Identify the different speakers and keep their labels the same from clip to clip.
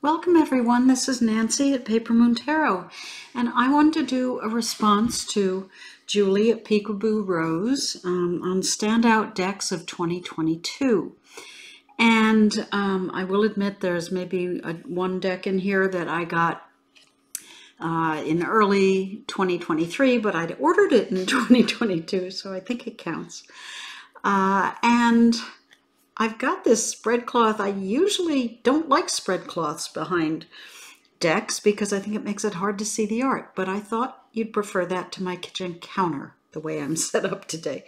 Speaker 1: Welcome everyone, this is Nancy at Paper Moon Tarot, and I wanted to do a response to Julie at Peekaboo Rose on standout decks of 2022. And I will admit there's maybe one deck in here that I got in early 2023, but I'd ordered it in 2022, so I think it counts. And I've got this spread cloth. I usually don't like spread cloths behind decks because I think it makes it hard to see the art, but I thought you'd prefer that to my kitchen counter, the way I'm set up today.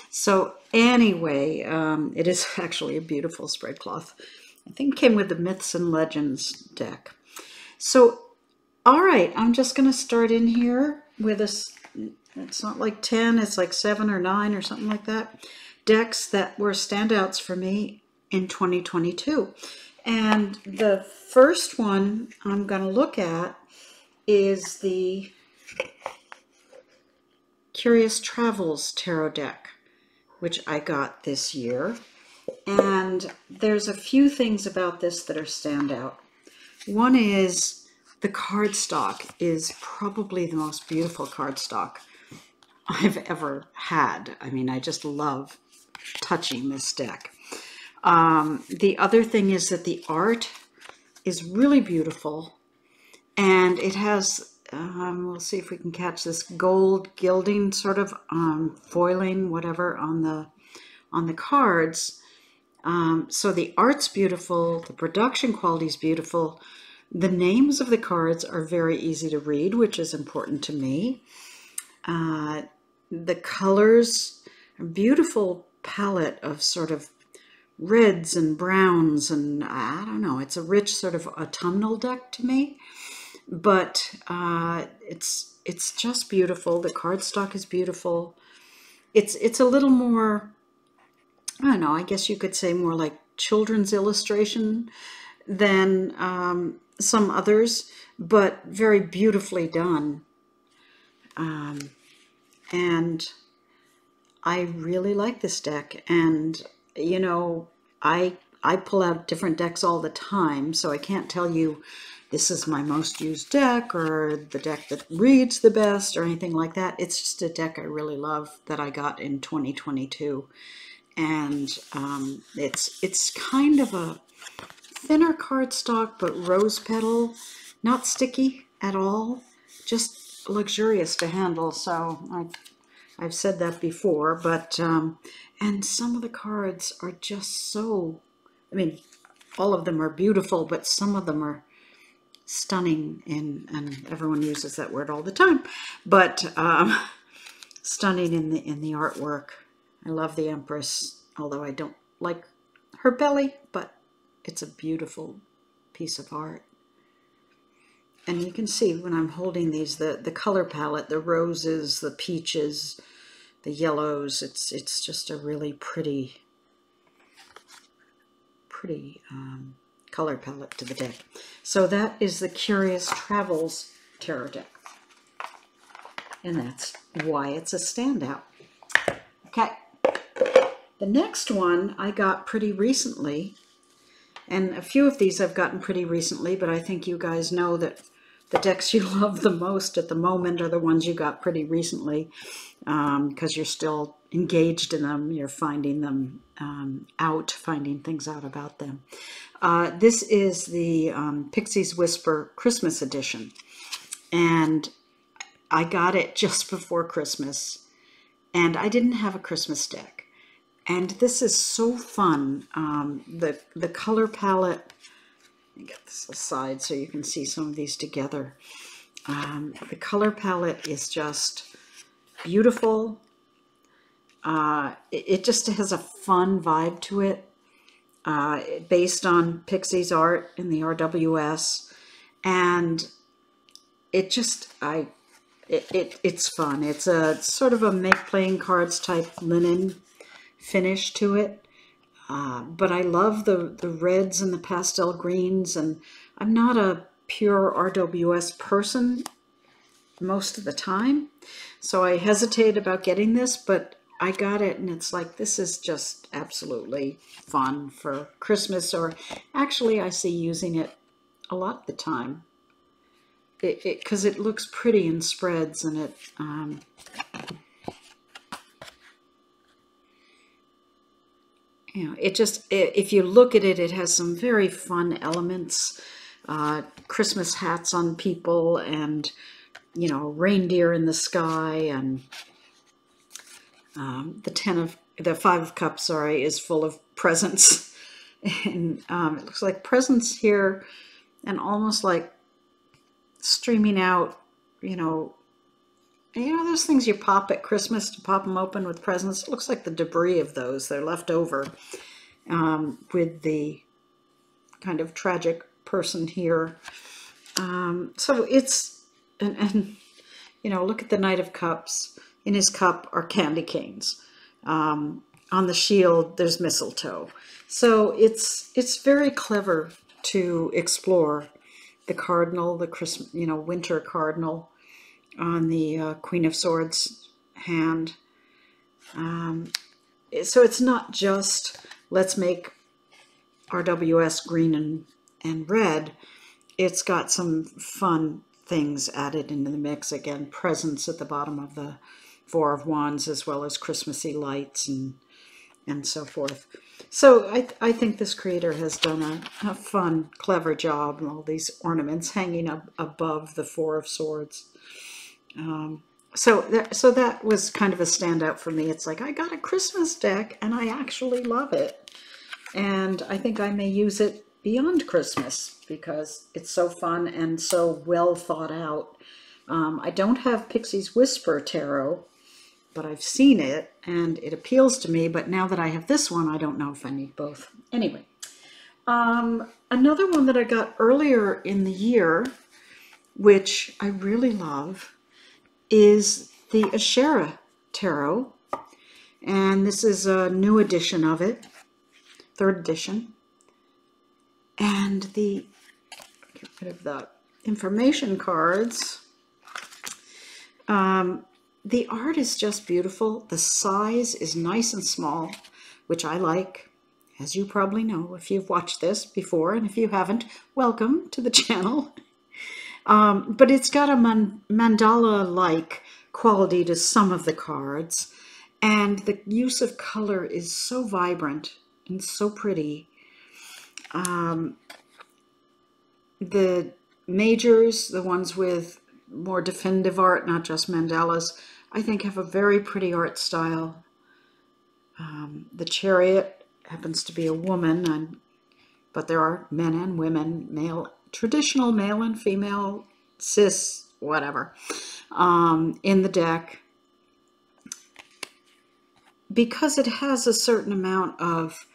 Speaker 1: So anyway, it is actually a beautiful spread cloth. I think it came with the Myths and Legends deck. So, all right, I'm just going to start in here with this. It's not like 10, it's like 7 or 9 or something like that. Decks that were standouts for me in 2022. And the first one I'm going to look at is the Curious Travels Tarot deck, which I got this year. And there's a few things about this that are standout. One is the cardstock is probably the most beautiful cardstock I've ever had. I mean, I just love touching this deck. The other thing is that the art is really beautiful, and it has we'll see if we can catch this gold gilding sort of foiling whatever on the cards. So the art's beautiful, the production quality is beautiful, the names of the cards are very easy to read, which is important to me. The colors are beautiful palette of sort of reds and browns, and I don't know, it's a rich sort of autumnal deck to me, but it's just beautiful. The cardstock is beautiful. It's a little more, I don't know, I guess you could say more like children's illustration than some others, but very beautifully done. And I really like this deck, and you know, I pull out different decks all the time, so I can't tell you this is my most used deck or the deck that reads the best or anything like that. It's just a deck I really love that I got in 2022, and it's kind of a thinner cardstock, but rose petal, not sticky at all, just luxurious to handle. So I've said that before, but, and some of the cards are just so, I mean, all of them are beautiful, but some of them are stunning, and everyone uses that word all the time, but stunning in the artwork. I love the Empress, although I don't like her belly, but it's a beautiful piece of art. And you can see when I'm holding these, the color palette, the roses, the peaches, the yellows, it's just a really pretty color palette to the deck. So that is the Curious Travels Tarot deck. And that's why it's a standout. Okay. The next one I got pretty recently, and a few of these I've gotten pretty recently, but I think you guys know that the decks you love the most at the moment are the ones you got pretty recently, because you're still engaged in them, you're finding them finding things out about them. This is the Pixie's Whisper Christmas edition, and I got it just before Christmas, and I didn't have a Christmas deck. And this is so fun. The color palette, let me get this aside so you can see some of these together. The color palette is just beautiful. It just has a fun vibe to it, based on Pixie's art in the RWS, and it just, it's fun. It's a sort of a make playing cards type linen finish to it. But I love the reds and the pastel greens, and I'm not a pure RWS person most of the time, so I hesitate about getting this, but I got it, and it's like, this is just absolutely fun for Christmas, or actually I see using it a lot of the time. Because it looks pretty in spreads, and it you know, if you look at it, it has some very fun elements, Christmas hats on people, and you know, reindeer in the sky, and the Five of Cups, sorry, is full of presents, and it looks like presents here, and almost like streaming out, you know, those things you pop at Christmas to pop them open with presents. It looks like the debris of those. They're left over with the kind of tragic person here. So it's, and you know, look at the Knight of Cups. In his cup are candy canes. On the shield, there's mistletoe. So it's very clever to explore the cardinal, the Christmas, you know, winter cardinal on the Queen of Swords hand. So it's not just let's make RWS green and red. It's got some fun things added into the mix. Again, presents at the bottom of the Four of Wands, as well as Christmassy lights and so forth. So I think this creator has done a fun, clever job. All these ornaments hanging up above the Four of Swords. So that was kind of a standout for me. It's like, I got a Christmas deck and I actually love it. And I think I may use it beyond Christmas because it's so fun and so well thought out. I don't have Pixie's Whisper Tarot, but I've seen it and it appeals to me. But now that I have this one, I don't know if I need both. Anyway, another one that I got earlier in the year, which I really love, is the Asherah Tarot. And this is a new edition of it, 3rd edition. And get rid of the information cards. The art is just beautiful. The size is nice and small, which I like, as you probably know if you've watched this before, and if you haven't, welcome to the channel. But it's got a mandala-like quality to some of the cards, and the use of color is so vibrant and so pretty. The majors, the ones with more definitive art, not just mandalas, I think have a very pretty art style. The Chariot happens to be a woman, but there are men and women, male, traditional male and female, cis, whatever, in the deck. Because it has a certain amount of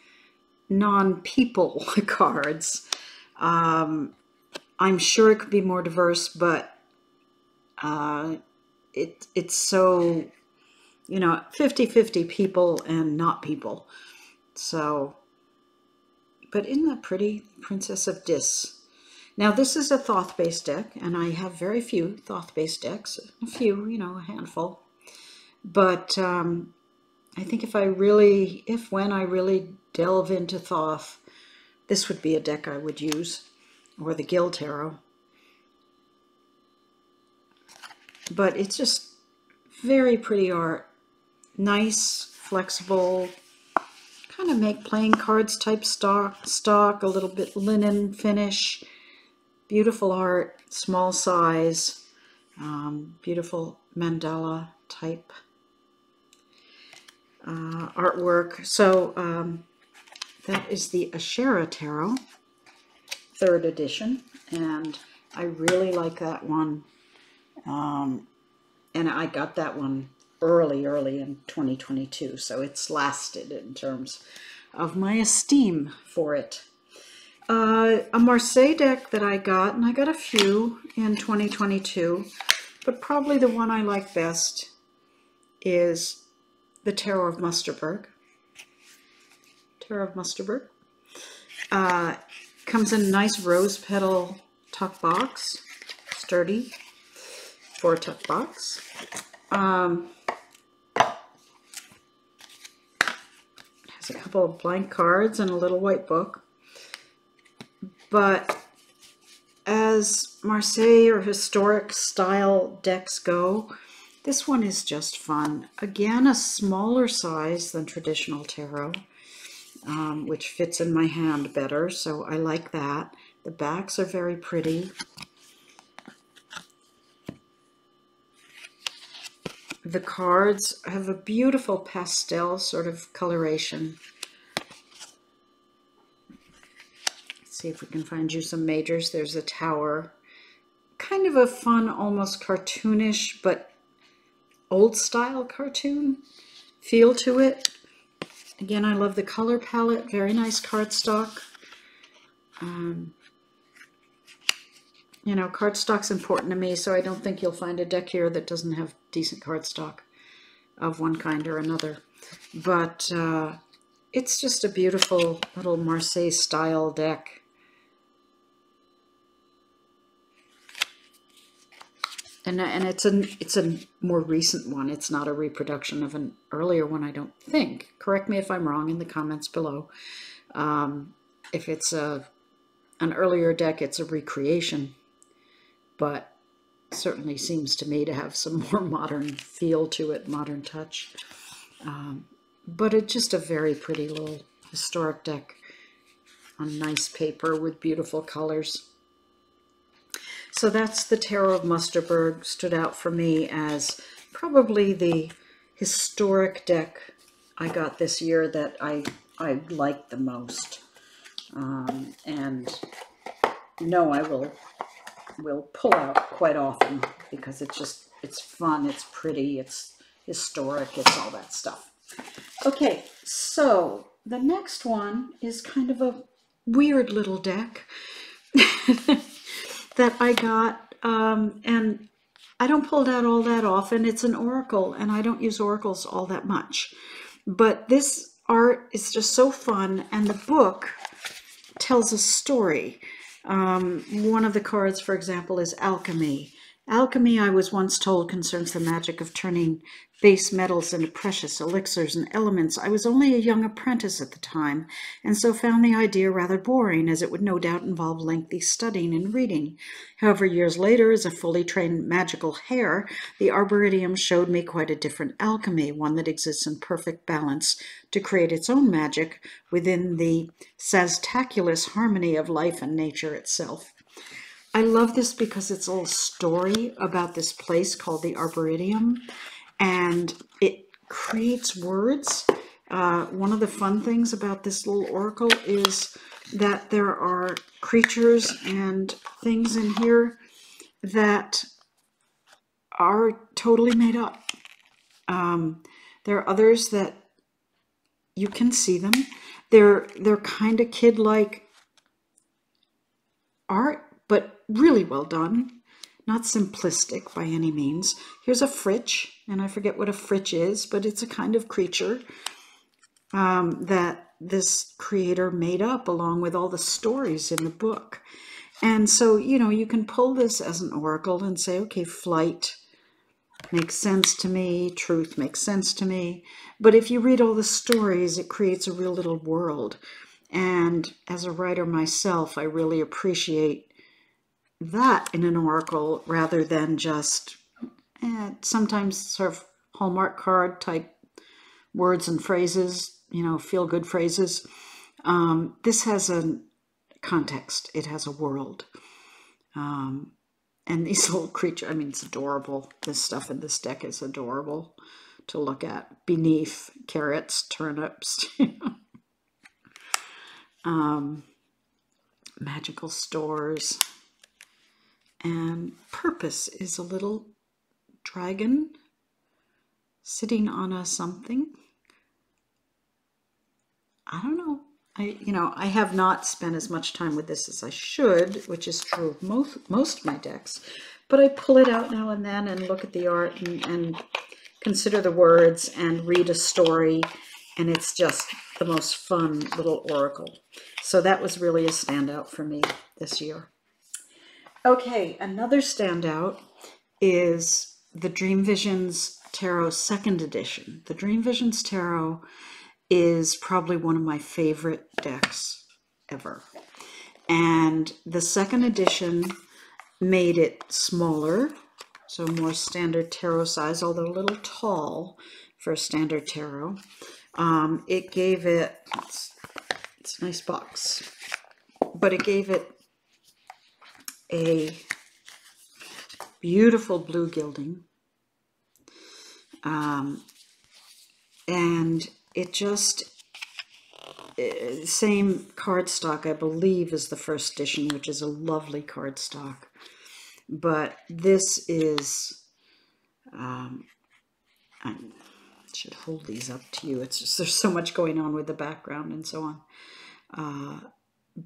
Speaker 1: non-people cards, I'm sure it could be more diverse, but it's so, you know, 50-50 people and not people. So, but isn't that pretty? Princess of Dis. Now, this is a Thoth-based deck, and I have very few Thoth-based decks. A few, you know, a handful. But I think when I really delve into Thoth, this would be a deck I would use, or the Gil Tarot. But it's just very pretty art. Nice, flexible, kind of make playing cards type stock, a little bit linen finish. Beautiful art, small size, beautiful mandala type artwork. So that is the Asherah Tarot, 3rd edition, and I really like that one. And I got that one early in 2022, so it's lasted in terms of my esteem for it. A Marseille deck that I got, and I got a few in 2022, but probably the one I like best is the Tarot of Musterberg. Tarot of Musterberg. Comes in a nice rose petal tuck box, sturdy 4-tuck box. Has a couple of blank cards and a little white book. But as Marseille or historic style decks go, this one is just fun. Again, a smaller size than traditional tarot, which fits in my hand better, so I like that. The backs are very pretty. The cards have a beautiful pastel sort of coloration. Let's see if we can find you some majors. There's a tower. Kind of a fun, almost cartoonish, but old style cartoon feel to it. Again, I love the color palette. Very nice cardstock. You know, cardstock's important to me, so I don't think you'll find a deck here that doesn't have decent cardstock of one kind or another. But it's just a beautiful little Marseille style deck. And it's a more recent one. It's not a reproduction of an earlier one, I don't think. Correct me if I'm wrong in the comments below. If it's an earlier deck, it's a recreation. But certainly seems to me to have some more modern feel to it, modern touch. But it's just a very pretty little historic deck on nice paper with beautiful colors. So that's the Tarot of Musterberg. Stood out for me as probably the historic deck I got this year that I liked the most. And no, I will pull out quite often because it's fun, it's pretty, it's historic, it's all that stuff. Okay, so the next one is kind of a weird little deck that I got, and I don't pull it out all that often. It's an oracle, and I don't use oracles all that much. But this art is just so fun, and the book tells a story. One of the cards, for example, is Alchemy. Alchemy, I was once told, concerns the magic of turning base metals into precious elixirs and elements. I was only a young apprentice at the time, and so found the idea rather boring, as it would no doubt involve lengthy studying and reading. However, years later, as a fully trained magical hare, the Arboridium showed me quite a different alchemy, one that exists in perfect balance to create its own magic within the sastaculous harmony of life and nature itself. I love this because it's a little story about this place called the Arboridium, and it creates words. One of the fun things about this little oracle is that there are creatures and things in here that are totally made up. There are others that you can see them. They're kind of kid-like art, but really well done. Not simplistic by any means. Here's a fritch, and I forget what a fritch is, but it's a kind of creature that this creator made up along with all the stories in the book. And so, you know, you can pull this as an oracle and say, okay, flight makes sense to me, truth makes sense to me. But if you read all the stories, it creates a real little world. And as a writer myself, I really appreciate that in an oracle rather than just sometimes sort of Hallmark card type words and phrases, you know, feel good phrases. This has a context. It has a world. And these little creatures, I mean, it's adorable. This stuff in this deck is adorable to look at. Beneath carrots, turnips, magical stores. And purpose is a little dragon sitting on a something. I don't know. I have not spent as much time with this as I should, which is true of most of my decks. But I pull it out now and then and look at the art and consider the words and read a story. And it's just the most fun little oracle. So that was really a standout for me this year. Okay, another standout is the Dream Visions Tarot 2nd edition. The Dream Visions Tarot is probably one of my favorite decks ever. And the second edition made it smaller, so more standard tarot size, although a little tall for a standard tarot. It gave it, it's a nice box, but it gave it a beautiful blue gilding. And it just, same cardstock, I believe, as the first edition, which is a lovely cardstock. But this is, I should hold these up to you. It's just, there's so much going on with the background and so on.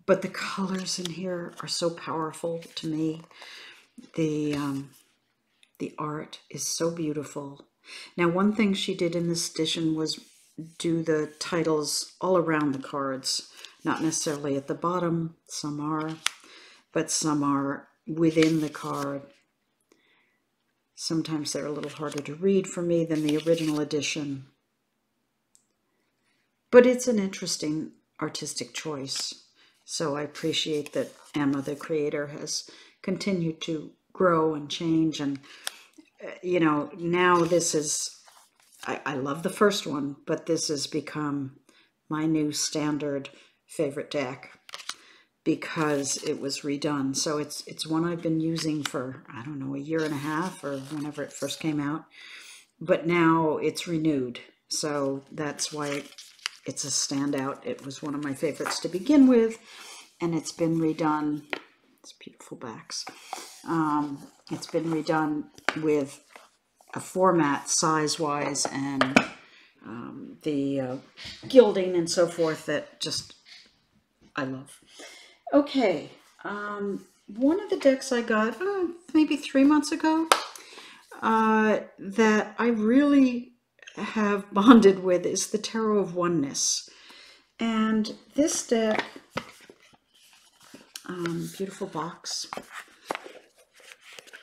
Speaker 1: But the colors in here are so powerful to me. The art is so beautiful. Now, one thing she did in this edition was do the titles all around the cards, not necessarily at the bottom. Some are, but some are within the card. Sometimes they're a little harder to read for me than the original edition. But it's an interesting artistic choice. So I appreciate that Emma, the creator, has continued to grow and change. And, you know, now this is, I love the first one, but this has become my new standard favorite deck because it was redone. So it's one I've been using for, I don't know, a year and a half or whenever it first came out. But now it's renewed. So that's why it's a standout. It was one of my favorites to begin with, and it's been redone. It's beautiful backs. It's been redone with a format size-wise and the gilding and so forth that just I love. Okay, one of the decks I got maybe 3 months ago that I really have bonded with is the Tarot of Oneness. And this deck, beautiful box,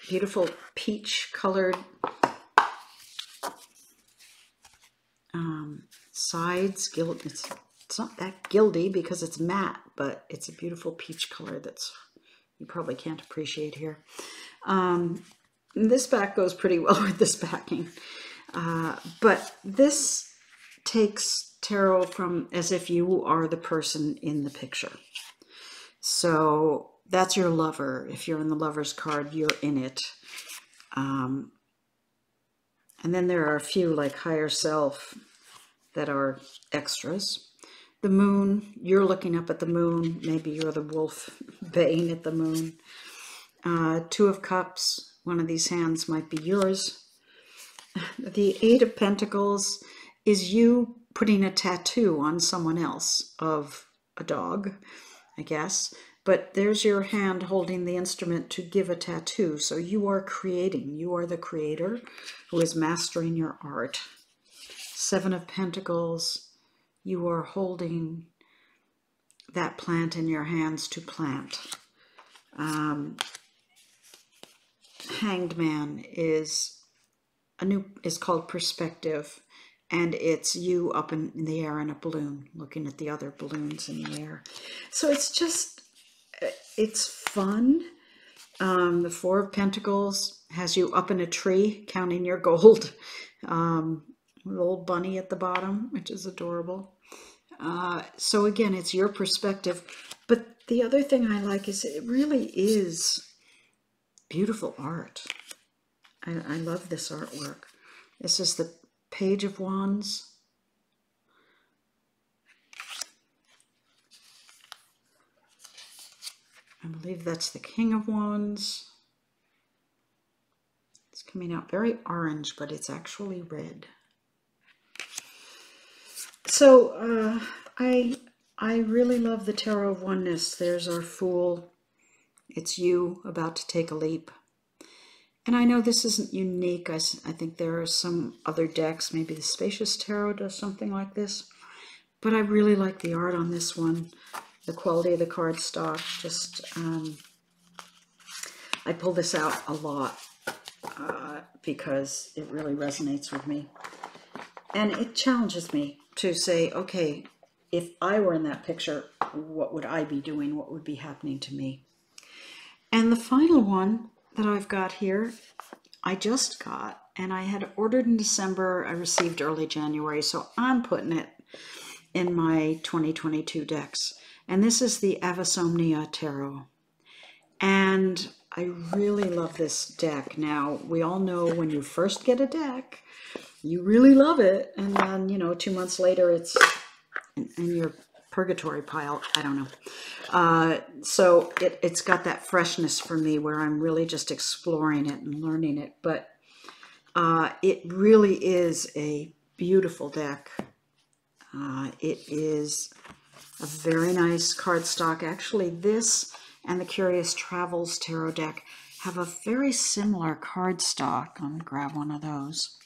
Speaker 1: beautiful peach colored sides. It's not that gildy because it's matte, but it's a beautiful peach color that's you probably can't appreciate here. This back goes pretty well with this backing. But this takes tarot from as if you are the person in the picture. So that's your lover. If you're in the lover's card, you're in it. And then there are a few like higher self that are extras. The moon, you're looking up at the moon. Maybe you're the wolf baying at the moon. Two of Cups, one of these hands might be yours. The Eight of Pentacles is you putting a tattoo on someone else of a dog, I guess. But there's your hand holding the instrument to give a tattoo. So you are creating. You are the creator who is mastering your art. Seven of Pentacles, you are holding that plant in your hands to plant. Hanged Man is called Perspective, and it's you up in the air in a balloon, looking at the other balloons in the air. So it's just, it's fun. The Four of Pentacles has you up in a tree counting your gold. With a little bunny at the bottom, which is adorable. So again, it's your perspective. But the other thing I like is it really is beautiful art. I love this artwork. This is the Page of Wands. I believe that's the King of Wands. It's coming out very orange, but it's actually red. So I really love the Tarot of Oneness. There's our Fool. It's you about to take a leap. And I know this isn't unique. I think there are some other decks. Maybe the Spacious Tarot does something like this. But I really like the art on this one. The quality of the cardstock. Just, I pull this out a lot because it really resonates with me. And it challenges me to say, okay, if I were in that picture, what would I be doing, what would be happening to me. And the final one that I've got here, I just got, and I had ordered in December. I received early January, so I'm putting it in my 2022 decks. And this is the Avisomnia Tarot. And I really love this deck. Now, we all know when you first get a deck, you really love it. And then, you know, 2 months later, it's in your purgatory pile. I don't know. So it's got that freshness for me where I'm really just exploring it and learning it. But it really is a beautiful deck. It is a very nice cardstock. Actually, this and the Curious Travels Tarot deck have a very similar cardstock. I'm going to grab one of those.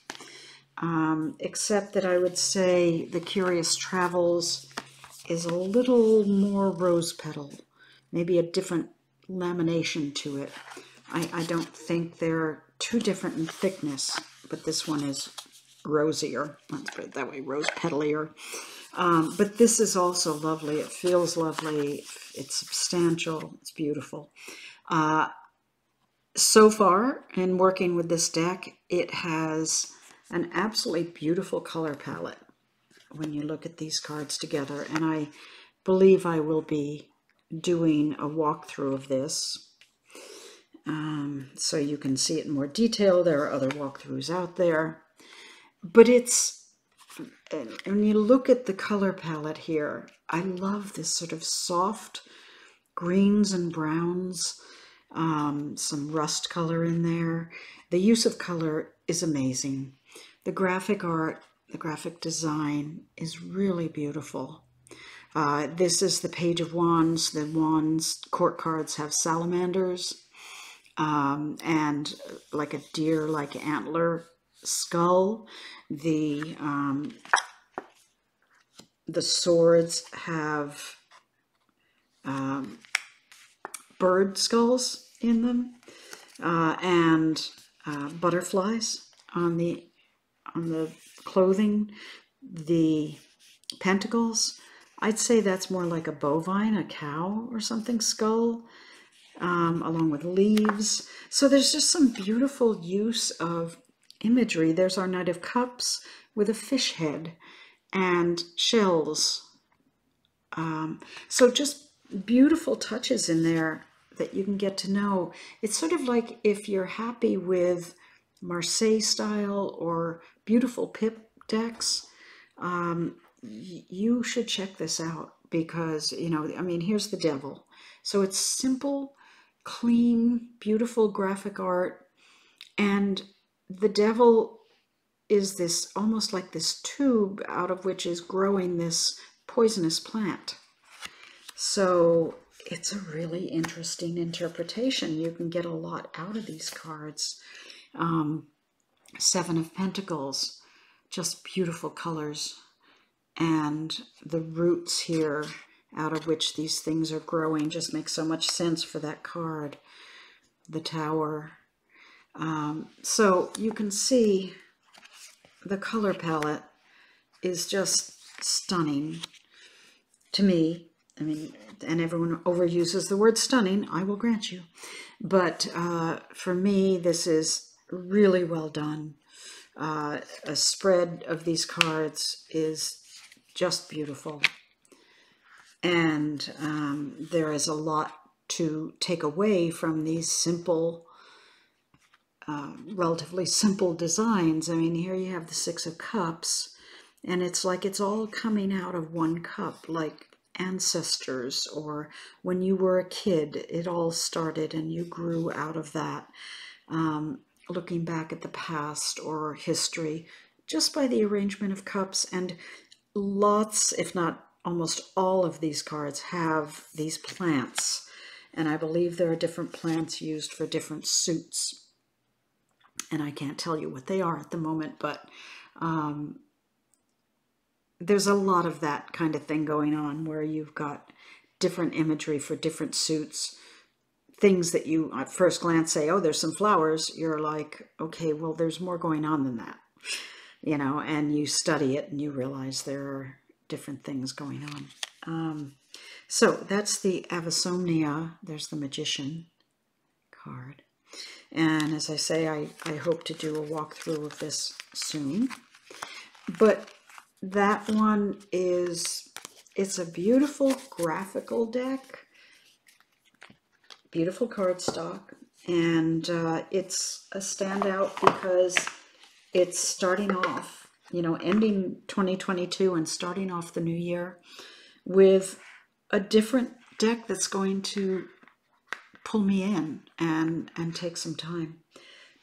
Speaker 1: Except that I would say the Curious Travels is a little more rose petal, maybe a different lamination to it. I don't think they're too different in thickness, but this one is rosier. Let's put it that way, rose petalier. But this is also lovely. It feels lovely. It's substantial. It's beautiful. So far, in working with this deck, it has an absolutely beautiful color palette when you look at these cards together. And I believe I will be doing a walkthrough of this. So you can see it in more detail. There are other walkthroughs out there. But it's, when you look at the color palette here, I love this sort of soft greens and browns, some rust color in there. The use of color is amazing. The graphic art, the graphic design is really beautiful. This is the Page of Wands. The Wands court cards have salamanders and like a deer-like antler skull. The swords have bird skulls in them and butterflies on the clothing. The pentacles, I'd say that's more like a bovine, a cow or something skull, along with leaves. So there's just some beautiful use of imagery. There's our Knight of Cups with a fish head and shells. So just beautiful touches in there that you can get to know. It's sort of like if you're happy with Marseille style or beautiful pip decks, you should check this out because, you know, I mean, here's the devil. So it's simple, clean, beautiful graphic art. And the devil is this, almost like this tube out of which is growing this poisonous plant. So it's a really interesting interpretation. You can get a lot out of these cards. Seven of Pentacles, just beautiful colors. And the roots here out of which these things are growing just make so much sense for that card. The Tower. So you can see the color palette is just stunning to me. I mean, and everyone overuses the word stunning, I will grant you. But for me, this is really well done. A spread of these cards is just beautiful. And there is a lot to take away from these simple, relatively simple designs. I mean, here you have the Six of Cups, and it's like it's all coming out of one cup, like ancestors, or when you were a kid, it all started and you grew out of that. Looking back at the past or history, just by the arrangement of cups. And lots, if not almost all of these cards have these plants. And I believe there are different plants used for different suits. And I can't tell you what they are at the moment, but there's a lot of that kind of thing going on where you've got different imagery for different suits. Things that you at first glance say, oh, there's some flowers. You're like, okay, well, there's more going on than that, you know, and you study it and you realize there are different things going on. So that's the Avisomnia. There's the Magician card. And as I say, I hope to do a walkthrough of this soon. But that one is, it's a beautiful graphical deck, beautiful cardstock, and it's a standout because it's starting off, you know, ending 2022 and starting off the new year with a different deck that's going to pull me in and take some time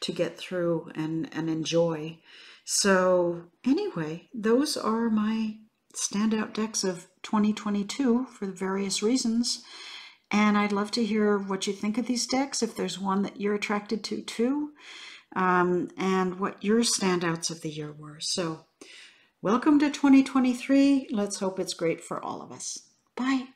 Speaker 1: to get through and enjoy. So anyway, those are my standout decks of 2022 for the various reasons. And I'd love to hear what you think of these decks, if there's one that you're attracted to too, and what your standouts of the year were. So welcome to 2023. Let's hope it's great for all of us. Bye.